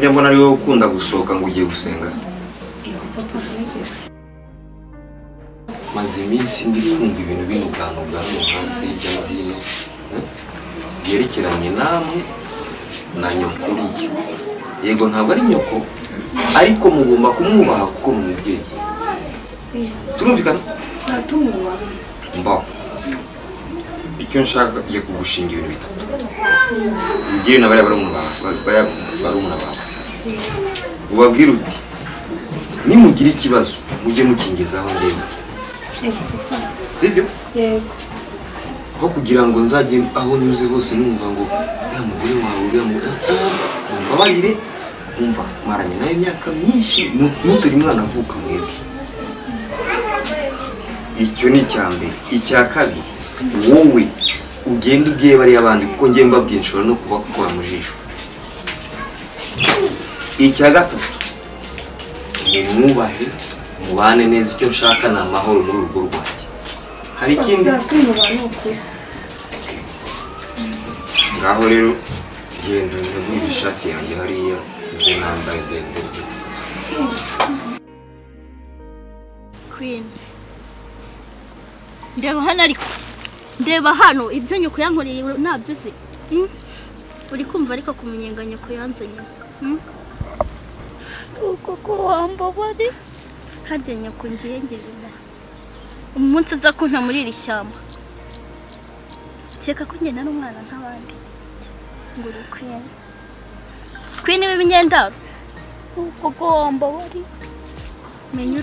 njya mbona ari wowe ukunda gusohoka ngo ugiye gusenga. Maze iminsi ndi kumva ibintu binugana hanze hirya no hino byerekeranye namwe na nyoko uriya. Yego ntabwo ari nyoko ariko mugomba kumwubaha kuko ni umubyeyi. Turumvikana? Natumwubaha. Mbaho. Icyo nshaka giye kugushinga ibintu bitatu. Ugire na barumuna bawe. Ubabwira uti nimugira ikibazo mujye mukingezaho ngewe. Sibyo? Yego. Aho kugira ngo nzajye aho nyuze hose numva ngo ya mugore wawe uriya mbabarire umva maranye nayo imyaka myinshi mutari mwana avuka mwebwe. Icyo ni icyambere. Icya kabiri wowe ugenda ubwire bari abandi kuko ngiye mbabwiye nshobora no kuba kwa mujisho. Icya gatatu mwubahe mubane neza. Icyo nshaka ni amahoro muri urugo rwanjye. Hari ikindi ngaho rero genda ntegure ishati yanjye hariya izo nambaye ndende. Queen ndeba hano ariko ndeba hano ibyo nyuko yankoreye nabyo se uri kumva ariko kumenyenganya ko yanzanye kuko wamba bari harya nyuko ngiye ngirira umunsi za kunta muri iri shyamba cyeka ko ngena n'umwana ntabandi ngo uri Queen b'ibinyendaro kuko wamba bari menya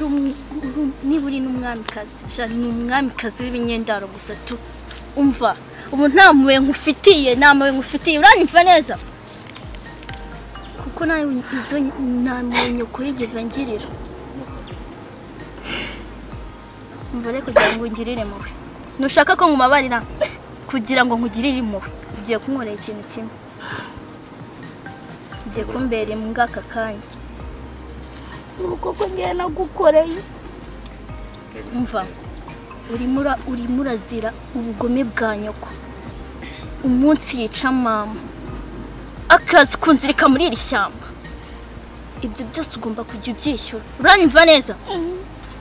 niburi n'umwamikazi shani n'umwamikazi w'ibinyendaro gusa tu umva ubu nta muwe nkufitiye uranyumva neza kuko nawe izo namenye ko yigeze ngirira umva reko kugira ngo ngirire muwe nushaka ko nkumabarira kugira ngo nkugirire muwe ugiye kunkorera ikintu kimwe ugiye kumbere mu ngaka kanya uko ngena gukoreye umva uri murazira ubugome bwa nyoko umunsi yica mama akazi kunzirika muri iri shyamba ibyo byose ugomba kujya ubyishyura uranyumva neza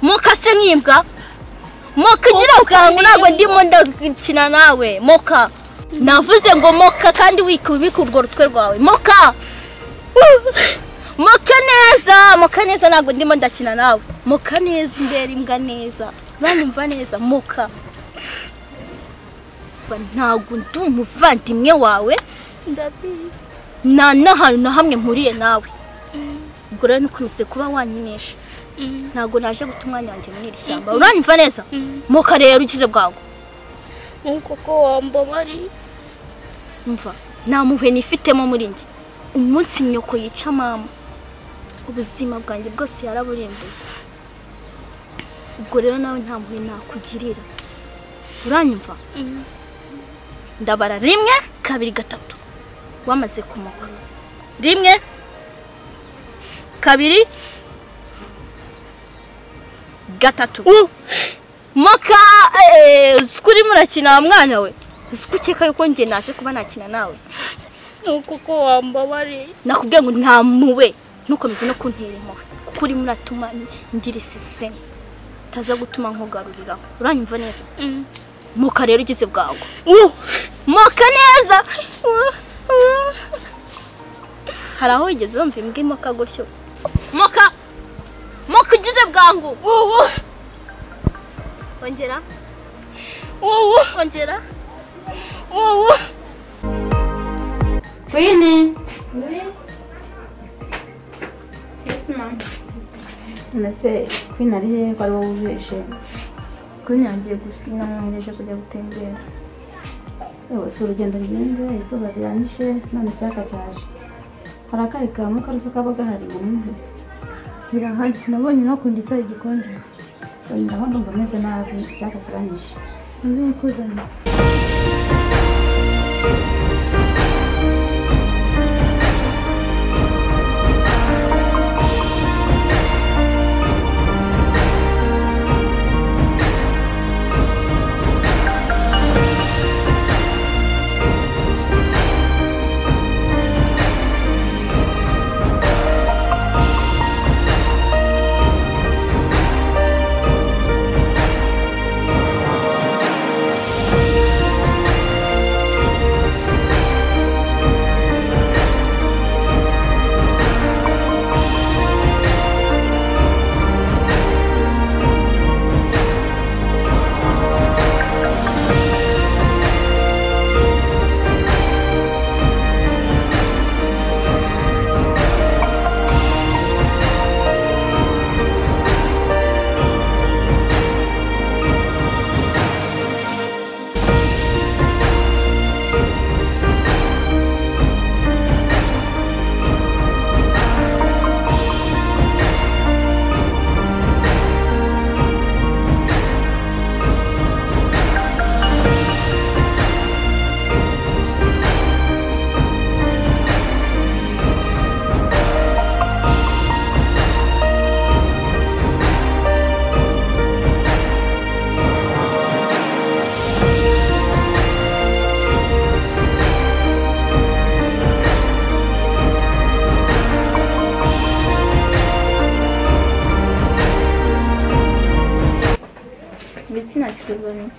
moka se nkimbwa moka gira ubwangu ntabwo ndimo ndakina nawe moka navuze ngo moka kandi wikubika urwo rutwe rwawe moka moka neza ntabwo ndimo ndakina nawe moka neza imbere imbwa neza uranyumva neza moka ntabwo ndi umuvandimwe wawe ndabizi n'ahantu na hamwe mpuriye nawe ubwo rero nukomeze kuba wanyinisha ntabwo naje guta umwanya wanjye muri iri shyamba uranyumva neza moka rero ugize bwago kuko wamba bari umva nta muhwe nifitemo muri njye umunsi nyoko yica mama ubuzima bwanjye bwose yaraburimbuye ubwo rero nawe nta muhwe nakugirira uranyumva ndabara 1 2 3 wamaze kumoka 1 2 3 moka skuri murakina mwana we ukeka yuko ngiye naje kuba nakina nawe kuko wamba bari nakubwiye ngo nta muwe nukomeze no kuntera impuhwe kuko uri muratuma ngira isiseme taza gutuma nkugarurira uranyumva neza moka rero ugize bwago moka neza haraho igeze wumva imbwa moka gutyo moka ugize bwangu ongera ongera Queen. Yes ma'am. Nase Queen ari he kwa wujishe. Queen yagiye gusikina mwangeje kujya gutembera. Ewe si urugendo rugenze izuba ryanishe none cyaka cyaje. Harakaye kamu karuso kaba gahari umuntu. Birahari sinabonye nakundi icyayi gikonje. Ndaho ndumva meze nabi cyaka kiranyishe. Nzi kuzana. sinakikuzaniye.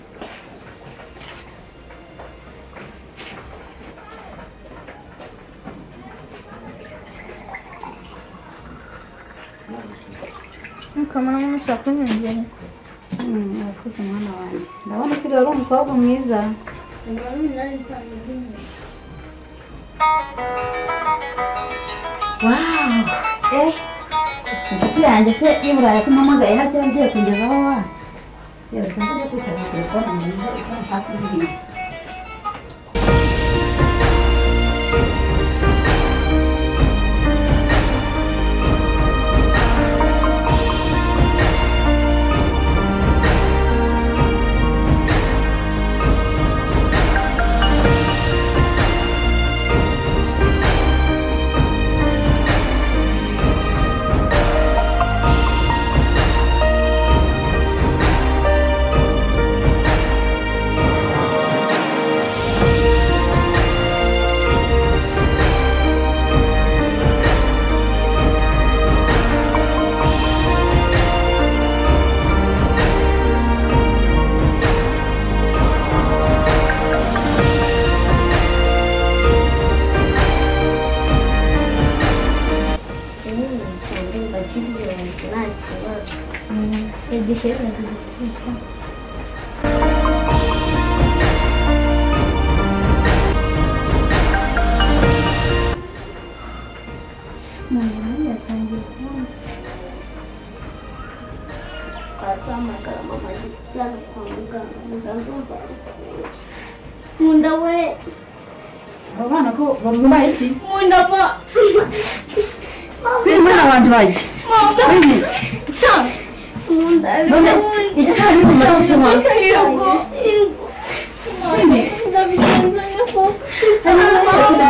Mukamara mushaka kunyongera. Arakuze mwana wanjye. Ndabona usigaye uri umukobwa mwiza. Wow! Inshuti yanjye se y'Iburayi ko mpamagaye nacyo ngiye kungezaho wa. Yewe ntabwo kwitaba telefone ngiye hafi y'ibintu. Munda we. Abana ko bamubaye iki? Munda pa. Mwana wanje baye. Munda. Munda. Ije kandi kumara kuchuma. Munda bigenza nyako. Mwana wanje.